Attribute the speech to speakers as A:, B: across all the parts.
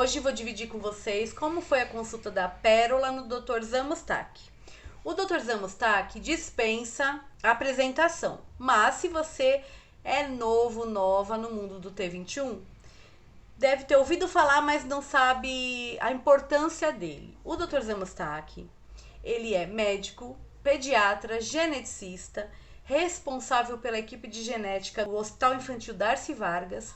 A: hoje vou dividir com vocês como foi a consulta da Pérola no Dr. Zamustak. O Dr. Zamustak dispensa a apresentação, mas se você é novo, nova no mundo do T21, deve ter ouvido falar, mas não sabe a importância dele. O Dr. Zamustak, ele é médico, pediatra, geneticista, responsável pela equipe de genética do Hospital Infantil Darcy Vargas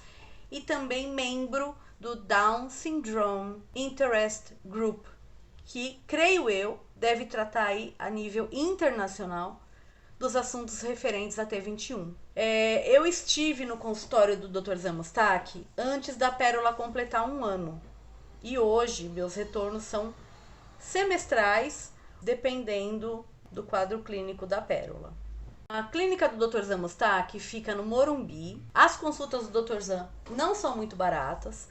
A: e também membro do Down Syndrome Interest Group, que, creio eu, deve tratar aí a nível internacional dos assuntos referentes a T21. Eu estive no consultório do Dr. Zamustak antes da Pérola completar 1 ano. E hoje meus retornos são semestrais, dependendo do quadro clínico da Pérola. A clínica do Dr. Zamustak fica no Morumbi. As consultas do Dr. Zam não são muito baratas,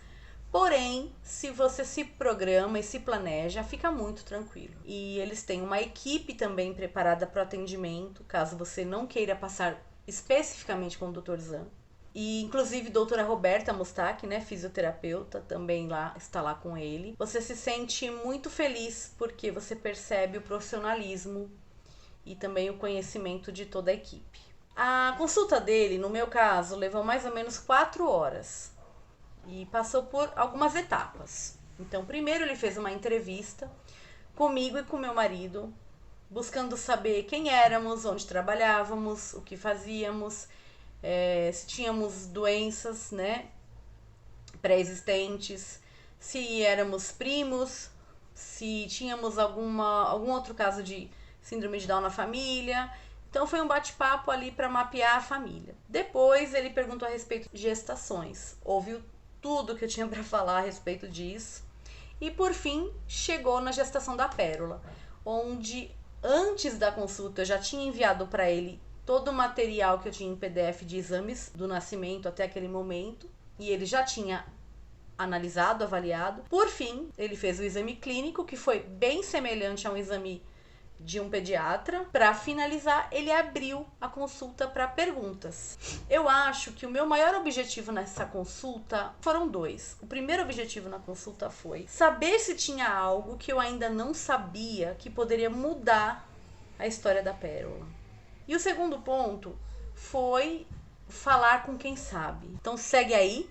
A: porém, se você se programa e se planeja, fica muito tranquilo. E eles têm uma equipe também preparada para o atendimento, caso você não queira passar especificamente com o Dr. Zam. E inclusive a doutora Roberta Mustak, né, fisioterapeuta, também está lá com ele. Você se sente muito feliz porque você percebe o profissionalismo e também o conhecimento de toda a equipe. A consulta dele, no meu caso, levou mais ou menos 4 horas e passou por algumas etapas. Então, primeiro ele fez uma entrevista comigo e com meu marido, buscando saber quem éramos, onde trabalhávamos, o que fazíamos, se tínhamos doenças, né, pré-existentes, se éramos primos, se tínhamos algum outro caso de síndrome de Down na família. Então foi um bate-papo ali para mapear a família. Depois ele perguntou a respeito de gestações, ouviu tudo que eu tinha para falar a respeito disso. E por fim chegou na gestação da Pérola, onde antes da consulta eu já tinha enviado para ele todo o material que eu tinha em PDF de exames do nascimento até aquele momento, e ele já tinha analisado, avaliado. Por fim, ele fez o exame clínico, que foi bem semelhante a um exame de um pediatra. Para finalizar, ele abriu a consulta para perguntas. Eu acho que o meu maior objetivo nessa consulta foram 2. O primeiro objetivo na consulta foi saber se tinha algo que eu ainda não sabia que poderia mudar a história da Pérola. E o segundo ponto foi falar com quem sabe. Então segue aí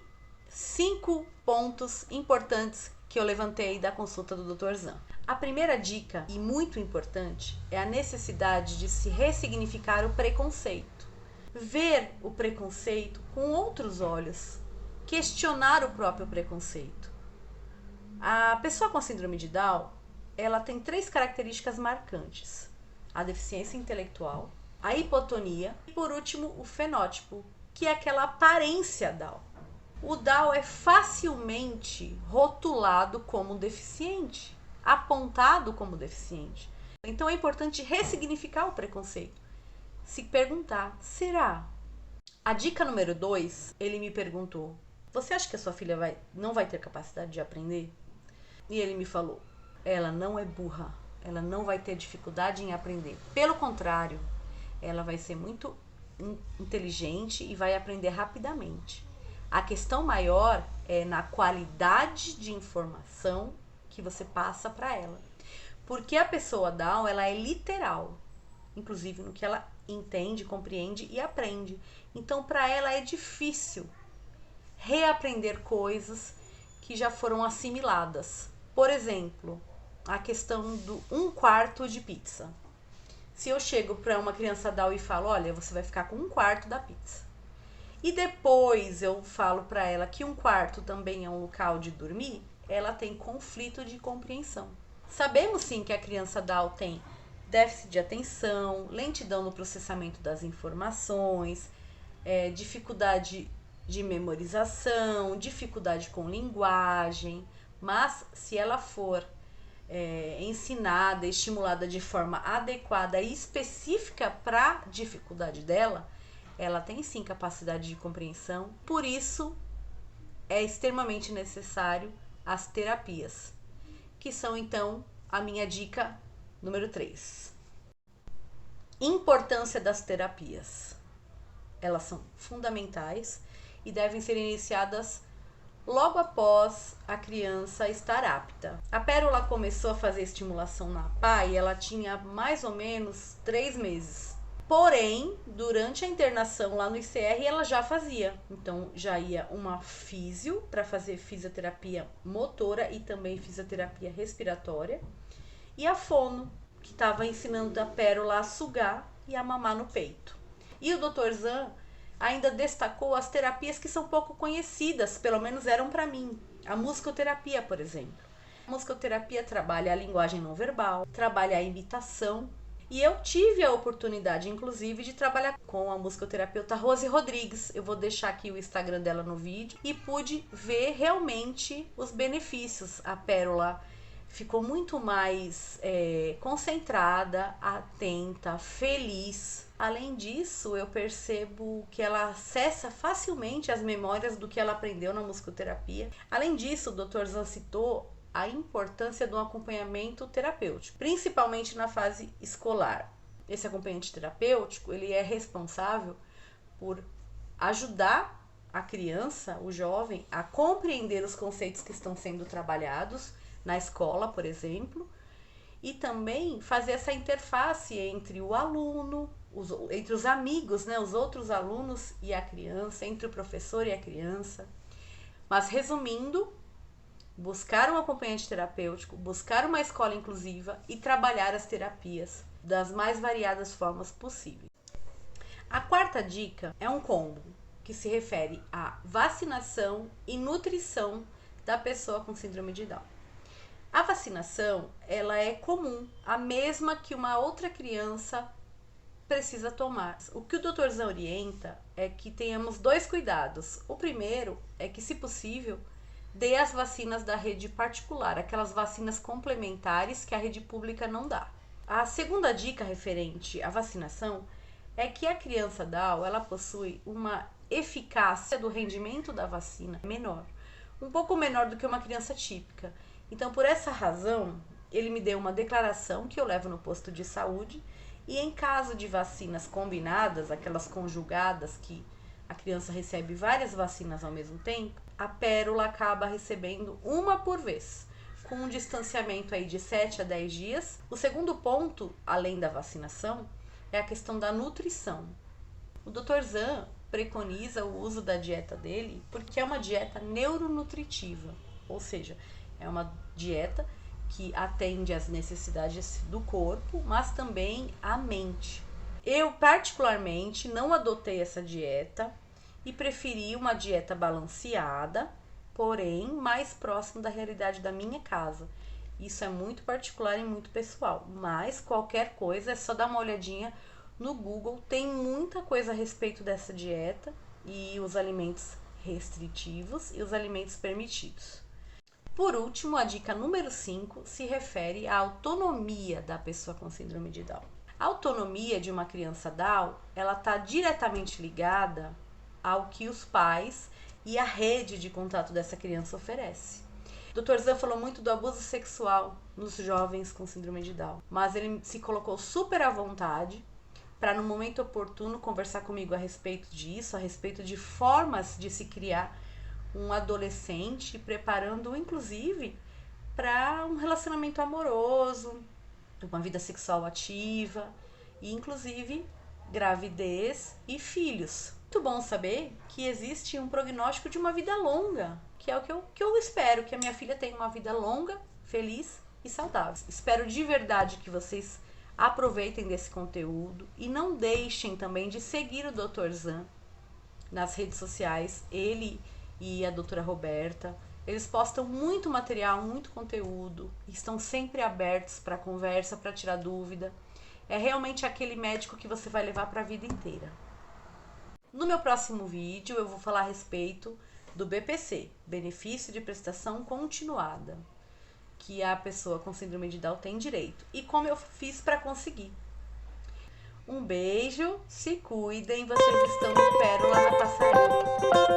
A: 5 pontos importantes que eu levantei da consulta do Dr. Zam. A primeira dica, e muito importante, é a necessidade de se ressignificar o preconceito. Ver o preconceito com outros olhos. Questionar o próprio preconceito. A pessoa com síndrome de Down, ela tem 3 características marcantes: a deficiência intelectual, a hipotonia e, por último, o fenótipo, que é aquela aparência Down. O Down é facilmente rotulado como deficiente, apontado como deficiente. Então é importante ressignificar o preconceito. Se perguntar, será? A dica número 2, ele me perguntou: você acha que a sua filha não vai ter capacidade de aprender? E ele me falou: ela não é burra, ela não vai ter dificuldade em aprender. Pelo contrário, ela vai ser muito inteligente e vai aprender rapidamente. A questão maior é na qualidade de informação que você passa para ela. Porque a pessoa Down, ela é literal, inclusive no que ela entende, compreende e aprende. Então, para ela é difícil reaprender coisas que já foram assimiladas. Por exemplo, a questão do 1/4 de pizza. Se eu chego para uma criança Down e falo: olha, você vai ficar com 1/4 da pizza, e depois eu falo para ela que 1/4 também é um local de dormir, ela tem conflito de compreensão. Sabemos sim que a criança Down tem déficit de atenção, lentidão no processamento das informações, dificuldade de memorização, dificuldade com linguagem, mas se ela for ensinada, estimulada de forma adequada e específica para a dificuldade dela, ela tem sim capacidade de compreensão. Por isso é extremamente necessário as terapias, que são então a minha dica número 3. Importância das terapias. Elas são fundamentais e devem ser iniciadas logo após a criança estar apta. A Pérola começou a fazer estimulação na PA e ela tinha mais ou menos 3 meses. Porém, durante a internação lá no ICR, ela já fazia. Então, já ia uma físio para fazer fisioterapia motora e também fisioterapia respiratória. E a fono, que estava ensinando a Pérola a sugar e a mamar no peito. E o Dr. Zan ainda destacou as terapias que são pouco conhecidas, pelo menos eram para mim. A musicoterapia, por exemplo. A musicoterapia trabalha a linguagem não verbal, trabalha a imitação. E eu tive a oportunidade, inclusive, de trabalhar com a musicoterapeuta Rose Rodrigues. Eu vou deixar aqui o Instagram dela no vídeo. E pude ver realmente os benefícios. A Pérola ficou muito mais concentrada, atenta, feliz. Além disso, eu percebo que ela acessa facilmente as memórias do que ela aprendeu na musicoterapia. Além disso, o Dr. Zan citou a importância do acompanhamento terapêutico, principalmente na fase escolar. Esse acompanhante terapêutico, ele é responsável por ajudar a criança, o jovem, a compreender os conceitos que estão sendo trabalhados na escola, por exemplo, e também fazer essa interface entre o aluno, entre os amigos, né, os outros alunos e a criança, entre o professor e a criança. Mas resumindo, buscar um acompanhante terapêutico, buscar uma escola inclusiva e trabalhar as terapias das mais variadas formas possíveis. A quarta dica é um combo que se refere à vacinação e nutrição da pessoa com síndrome de Down. A vacinação, ela é comum, a mesma que uma outra criança precisa tomar. O que o Dr. Zan orienta é que tenhamos 2 cuidados. O primeiro é que, se possível, dê as vacinas da rede particular, aquelas vacinas complementares que a rede pública não dá. A segunda dica referente à vacinação é que a criança Down, ela possui uma eficácia do rendimento da vacina menor, um pouco menor do que uma criança típica. Então, por essa razão, ele me deu uma declaração que eu levo no posto de saúde e, em caso de vacinas combinadas, aquelas conjugadas que a criança recebe várias vacinas ao mesmo tempo, a Pérola acaba recebendo uma por vez, com um distanciamento aí de 7 a 10 dias. O segundo ponto, além da vacinação, é a questão da nutrição. O Dr. Zan preconiza o uso da dieta dele porque é uma dieta neuronutritiva, ou seja, é uma dieta que atende às necessidades do corpo, mas também à mente. Eu, particularmente, não adotei essa dieta e preferi uma dieta balanceada, porém mais próximo da realidade da minha casa. Isso é muito particular e muito pessoal, mas qualquer coisa é só dar uma olhadinha no Google, tem muita coisa a respeito dessa dieta e os alimentos restritivos e os alimentos permitidos. Por último, a dica número 5 se refere à autonomia da pessoa com síndrome de Down. A autonomia de uma criança Down, ela está diretamente ligada ao que os pais e a rede de contato dessa criança oferece. O Dr. Zan falou muito do abuso sexual nos jovens com síndrome de Down, mas ele se colocou super à vontade para, no momento oportuno, conversar comigo a respeito disso, a respeito de formas de se criar um adolescente, preparando inclusive para um relacionamento amoroso, uma vida sexual ativa e inclusive gravidez e filhos. Muito bom saber que existe um prognóstico de uma vida longa, que é o que eu espero, que a minha filha tenha uma vida longa, feliz e saudável. Espero de verdade que vocês aproveitem desse conteúdo e não deixem também de seguir o Dr. Zan nas redes sociais, ele e a doutora Roberta. Eles postam muito material, muito conteúdo, estão sempre abertos para conversa, para tirar dúvida. É realmente aquele médico que você vai levar para a vida inteira. No meu próximo vídeo eu vou falar a respeito do BPC, Benefício de Prestação Continuada, que a pessoa com síndrome de Down tem direito, e como eu fiz para conseguir. Um beijo, se cuidem, vocês estão no Pérola na Passarela.